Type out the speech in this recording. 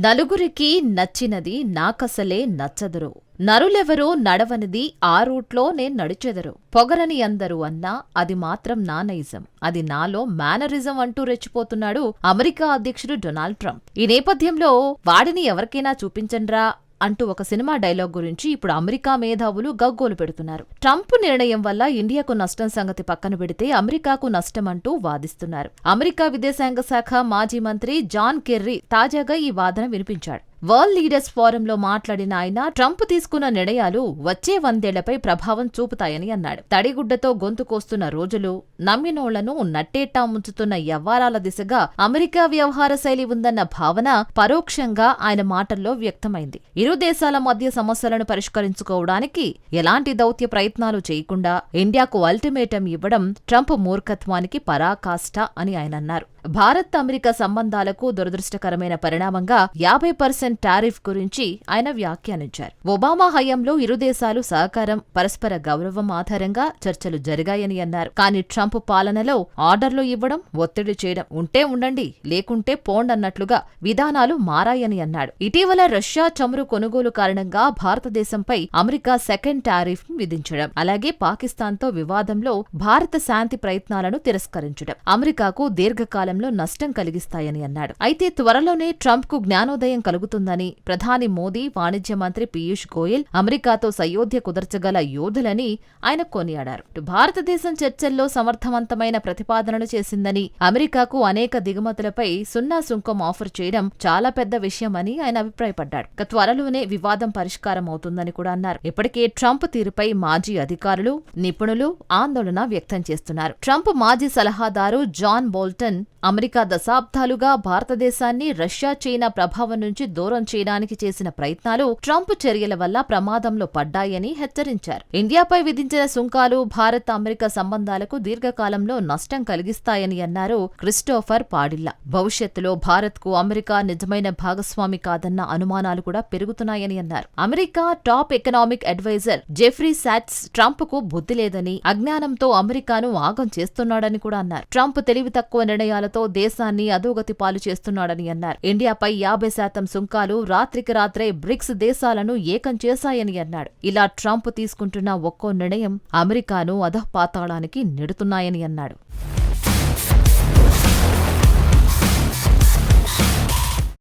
నలుగురికి నచ్చినది నాకసలే నచ్చదురు. నరులెవరూ నడవనిది ఆ రూట్లో నడిచెదరు. పొగరని అందరూ అన్నా అది మాత్రం నా నైజం, అది నాలో మేనరిజం అంటూ రెచ్చిపోతున్నాడు అమెరికా అధ్యక్షుడు డొనాల్డ్ ట్రంప్. ఈ నేపథ్యంలో వాడిని ఎవరికైనా చూపించండ్రా అంటూ ఒక సినిమా డైలాగ్ గురించి ఇప్పుడు అమెరికా మేధావులు గగ్గోలు పెడుతున్నారు. ట్రంప్ నిర్ణయం వల్ల ఇండియాకు నష్టం సంగతి పక్కన పెడితే అమెరికాకు నష్టమంటూ వాదిస్తున్నారు. అమెరికా విదేశాంగ శాఖ మాజీ మంత్రి జాన్ కెర్రీ తాజాగా ఈ వాదన వినిపించాడు. వరల్డ్ లీడర్స్ ఫోరంలో మాట్లాడిన ఆయన ట్రంప్ తీసుకున్న నిర్ణయాలు వచ్చే 100 ఏళ్లపై ప్రభావం చూపుతాయని అన్నాడు. తడిగుడ్డతో గొంతు కోస్తున్న రోజులు, నమ్మినోళ్లను నట్టేట్టా ముంచుతున్న వ్యవహారాల దిశగా అమెరికా వ్యవహార శైలి ఉందన్న భావన పరోక్షంగా ఆయన మాటల్లో వ్యక్తమైంది. ఇరు దేశాల మధ్య సమస్యలను పరిష్కరించుకోవడానికి ఎలాంటి దౌత్య ప్రయత్నాలు చేయకుండా ఇండియాకు అల్టిమేటం ఇవ్వడం ట్రంప్ మూర్ఖత్వానికి పరాకాష్ఠ అని ఆయన అన్నారు. భారత్ అమెరికా సంబంధాలకు దురదృష్టకరమైన పరిణామంగా 50% టారిఫ్ గురించి ఆయన వ్యాఖ్యానించారు. ఒబామా హయాంలో ఇరు దేశాలు సహకారం, పరస్పర గౌరవం ఆధారంగా చర్చలు జరిగాయని అన్నారు. కానీ ట్రంప్ పాలనలో ఆర్డర్లు ఇవ్వడం, ఒత్తిడి చేయడం, ఉంటే ఉండండి లేకుంటే పోండన్నట్లుగా విధానాలు మారాయని అన్నాడు. ఇటీవల రష్యా చమురు కొనుగోలు కారణంగా భారతదేశంపై అమెరికా సెకండ్ టారిఫ్ విధించడం, అలాగే పాకిస్తాన్తో వివాదంలో భారత శాంతి ప్రయత్నాలను తిరస్కరించడం అమెరికాకు దీర్ఘకాలంలో నష్టం కలిగిస్తాయని అన్నాడు. అయితే త్వరలోనే ట్రంప్కు జ్ఞానోదయం కలుగుతుందని ప్రధాని మోదీ, వాణిజ్య మంత్రి పీయూష్ గోయల్ అమెరికాతో సయోధ్య కుదర్చగల యోధులని ఆయన కొనియాడారు. భారతదేశం చర్చల్లో సమర్థవంతమైన ప్రతిపాదనలు చేసిందని, అమెరికాకు అనేక దిగుమతులపై సున్నా సుంకం ఆఫర్ చేయడం చాలా పెద్ద విషయమని ఆయన అభిప్రాయపడ్డాడు. త్వరలోనే వివాదం పరిష్కారం అవుతుందని కూడా అన్నారు. ఇప్పటికే ట్రంప్ తీరుపై మాజీ అధికారులు, నిపుణులు ఆందోళన వ్యక్తం చేస్తున్నారు. ట్రంప్ మాజీ సలహాదారు జాన్ బోల్టన్ అమెరికా దశాబ్దాలుగా భారతదేశాన్ని రష్యా, చైనా ప్రభావం నుంచి దూరం చేయడానికి చేసిన ప్రయత్నాలు ట్రంప్ చర్యల వల్ల ప్రమాదంలో పడ్డాయని హెచ్చరించారు. ఇండియాపై విధించిన సుంకాలు భారత్ అమెరికా సంబంధాలకు దీర్ఘకాలంలో నష్టం కలిగిస్తాయని అన్నారు క్రిస్టోఫర్ పాడిల్లా. భవిష్యత్తులో భారత్కు అమెరికా నిజమైన భాగస్వామి కాదన్న అనుమానాలు కూడా పెరుగుతున్నాయని అన్నారు. America top economic advisor Jeffrey సాట్స్ ట్రంప్కు బుద్ధి లేదని, అజ్ఞానంతో అమెరికాను ఆగం చేస్తున్నాడని కూడా అన్నారు. ట్రంప్ తెలివి తక్కువ నిర్ణయాలతో దేశాన్ని అధోగతి పాలు చేస్తున్నాడని అన్నారు. ఇండియాపై 50% సుంకాలు రాత్రికి రాత్రే బ్రిక్స్ దేశాలను ఏకం చేశాయని అన్నాడు. ఇలా ట్రంప్ తీసుకుంటున్న ఒక్కో నిర్ణయం అమెరికాను అధఃపాతాళానికి నెడుతున్నాయని అన్నాడు.